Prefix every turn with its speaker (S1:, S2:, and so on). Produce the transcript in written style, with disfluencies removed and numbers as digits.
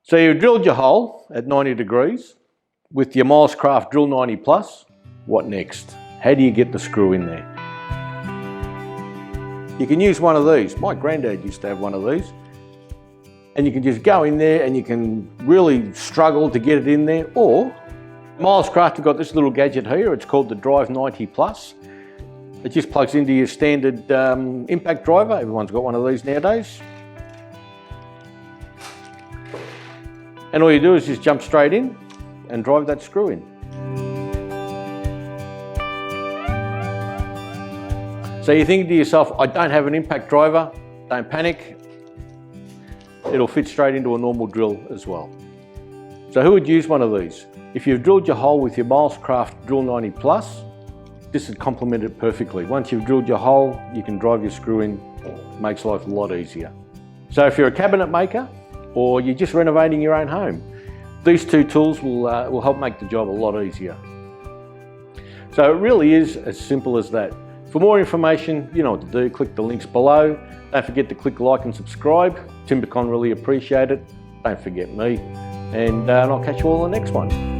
S1: So you drilled your hole at 90 degrees with your Milescraft Drill 90 Plus. What next? How do you get the screw in there? You can use one of these. My granddad used to have one of these. And you can just go in there and you can really struggle to get it in there. Or Milescraft have got this little gadget here. It's called the Drive 90 Plus. It just plugs into your standard impact driver. Everyone's got one of these nowadays. And all you do is just jump straight in and drive that screw in. So you're thinking to yourself, I don't have an impact driver. Don't panic. It'll fit straight into a normal drill as well. So who would use one of these? If you've drilled your hole with your Milescraft Drill 90 Plus, this would complement it perfectly. Once you've drilled your hole, you can drive your screw in. Makes life a lot easier. So if you're a cabinet maker or you're just renovating your own home, these two tools will help make the job a lot easier. So it really is as simple as that. For more information, you know what to do. Click the links below. Don't forget to click like and subscribe. Timbecon really appreciate it. Don't forget me. And I'll catch you all on the next one.